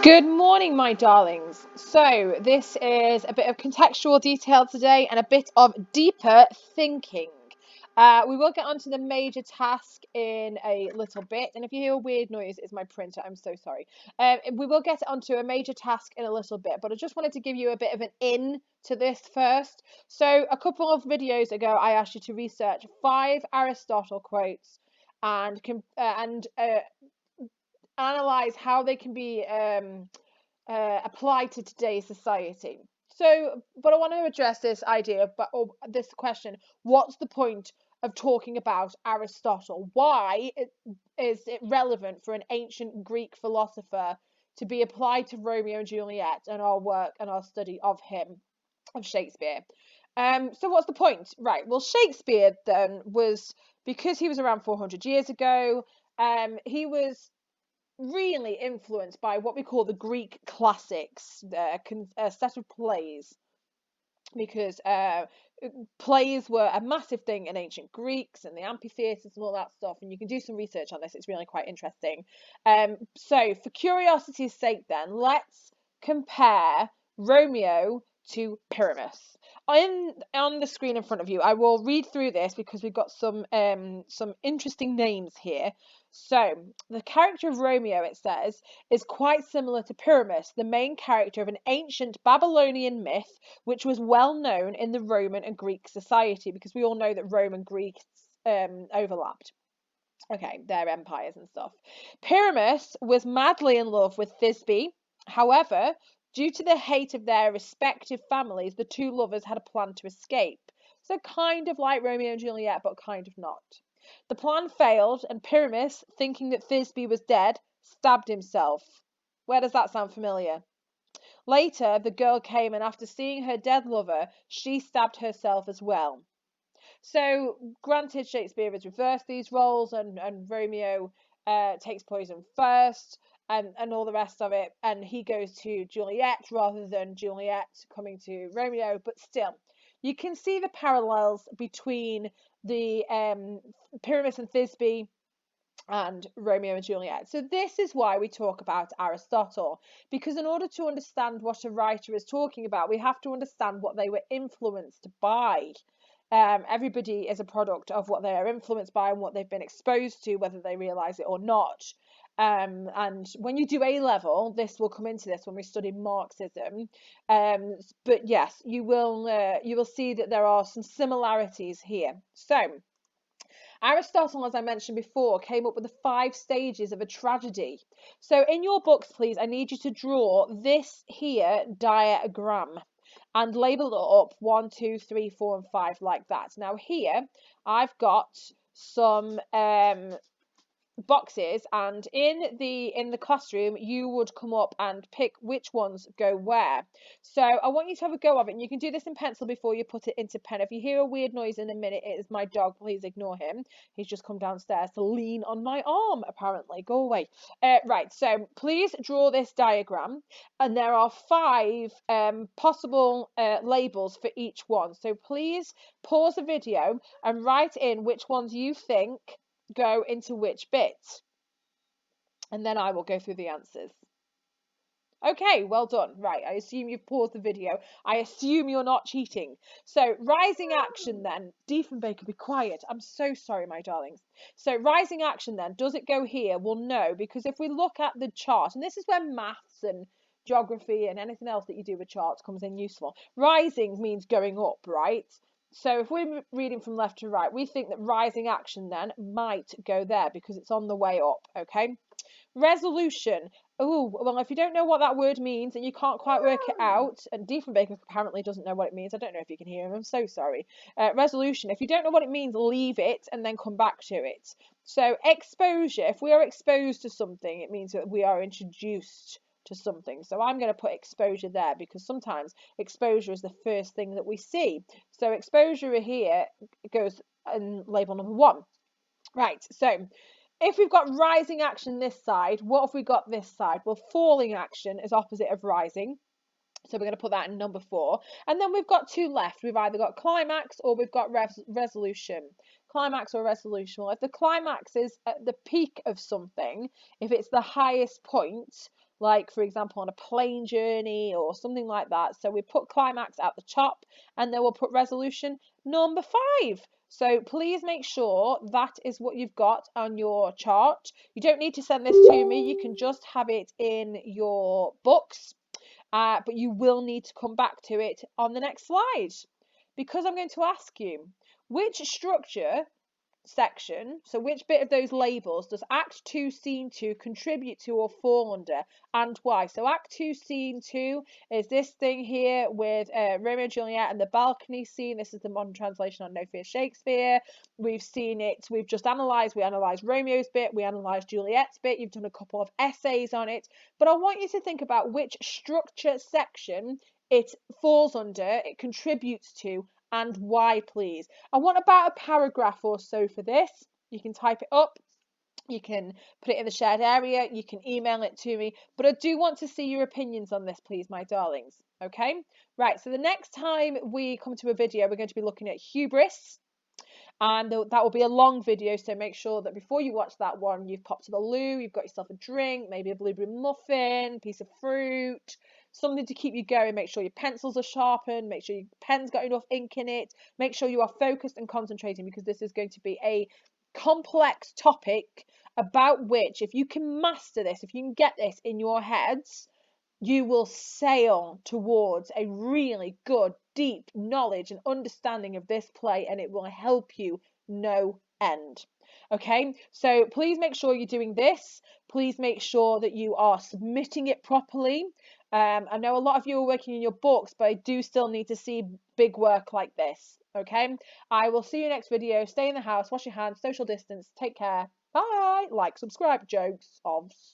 Good morning, my darlings. So, this is a bit of contextual detail today and a bit of deeper thinking. We will get onto the major task in a little bit, and if you hear a weird noise, it's my printer. I'm so sorry. We will get onto a major task in a little bit, but I just wanted to give you a bit of an in to this first. So, a couple of videos ago, I asked you to research 5 Aristotle quotes and analyze how they can be applied to today's society. So, but I want to address this idea, or this question: what's the point of talking about Aristotle? Why is it relevant for an ancient Greek philosopher to be applied to Romeo and Juliet and our work and our study of him, of Shakespeare? So what's the point? Right. Well, Shakespeare then was, because he was around 400 years ago. He was really influenced by what we call the Greek classics, a set of plays, because plays were a massive thing in ancient Greeks and the amphitheatres and all that stuff. And you can do some research on this; it's really quite interesting. So, for curiosity's sake, then let's compare Romeo to Pyramus. On the screen in front of you, I will read through this because we've got some interesting names here. So, the character of Romeo, it says, is quite similar to Pyramus, the main character of an ancient Babylonian myth, which was well known in the Roman and Greek society, because we all know that Rome and Greece overlapped. Okay, their empires and stuff. Pyramus was madly in love with Thisbe. However, due to the hate of their respective families, the two lovers had a plan to escape. So kind of like Romeo and Juliet, but kind of not. The plan failed, and Pyramus, thinking that Thisbe was dead, stabbed himself. Where does that sound familiar? Later, the girl came, and after seeing her dead lover, she stabbed herself as well. So, granted, Shakespeare has reversed these roles, and Romeo takes poison first, and all the rest of it, and he goes to Juliet rather than Juliet coming to Romeo. But still, you can see the parallels between the Pyramus and Thisbe and Romeo and Juliet. So this is why we talk about Aristotle, because in order to understand what a writer is talking about, we have to understand what they were influenced by. Everybody is a product of what they are influenced by and what they've been exposed to, whether they realize it or not. And when you do A level, this will come into this when we study Marxism. But yes, you will see that there are some similarities here. So, Aristotle, as I mentioned before, came up with the 5 stages of a tragedy. So in your books, please, I need you to draw this here diagram and label it up 1, 2, 3, 4, and 5 like that. Now here, I've got some boxes, and in the classroom you would come up and pick which ones go where. So I want you to have a go of it, and you can do this in pencil before you put it into pen. If you hear a weird noise in a minute, it is my dog. Please ignore him. He's just come downstairs to lean on my arm, apparently. Go away. Right, so please draw this diagram, and there are 5 possible labels for each one. So please pause the video and write in which ones you think go into which bit, and then I will go through the answers. Okay, well done. Right, I assume you've paused the video. I assume you're not cheating. So, rising action then. Diefenbaker, be quiet. I'm so sorry, my darlings. So, rising action then, does it go here? Well, no, because if we look at the chart, and this is where maths and geography and anything else that you do with charts comes in useful. Rising means going up, right? So if we're reading from left to right, we think that rising action then might go there because it's on the way up, okay? Resolution. Oh, well, if you don't know what that word means and you can't quite work it out, and Diefenbaker apparently doesn't know what it means. I don't know if you can hear him. I'm so sorry. Resolution. If you don't know what it means, leave it and then come back to it. So exposure. If we are exposed to something, it means that we are introduced to something. So I'm going to put exposure there because sometimes exposure is the first thing that we see. So exposure here goes in label number 1. Right, so if we've got rising action this side, what have we got this side? Well, falling action is opposite of rising. So we're going to put that in number 4. And then we've got 2 left. We've either got climax or we've got resolution. Climax or resolution. Well, if the climax is at the peak of something, if it's the highest point, like for example on a plane journey or something like that. So we put climax at the top, and then we'll put resolution number 5. So please make sure that is what you've got on your chart. You don't need to send this to me, you can just have it in your books, but you will need to come back to it on the next slide, because I'm going to ask you which structure section, so which bit of those labels does Act 2 Scene 2 contribute to or fall under, and why? So Act 2 Scene 2 is this thing here with Romeo and Juliet and the balcony scene. This is the modern translation on No Fear Shakespeare. We've seen it, we analysed Romeo's bit, we analysed Juliet's bit, you've done a couple of essays on it, but I want you to think about which structure section it falls under, it contributes to, and why, please. I want about a paragraph or so for this. You can type it up, you can put it in the shared area, you can email it to me, but I do want to see your opinions on this, please, my darlings. Okay, right, so the next time we come to a video, we're going to be looking at hubris, and that will be a long video, so make sure that before you watch that one, you've popped to the loo, you've got yourself a drink, maybe a blueberry muffin, piece of fruit, something to keep you going. Make sure your pencils are sharpened, make sure your pen's got enough ink in it, make sure you are focused and concentrating, because this is going to be a complex topic about which, if you can master this, if you can get this in your heads, you will sail towards a really good, deep knowledge and understanding of this play, and it will help you no end. Okay, so please make sure you're doing this. Please make sure that you are submitting it properly. I know a lot of you are working in your books, but I do still need to see big work like this. Okay, I will see you next video. Stay in the house, wash your hands, social distance, take care. Bye. Like, subscribe, jokes, obs.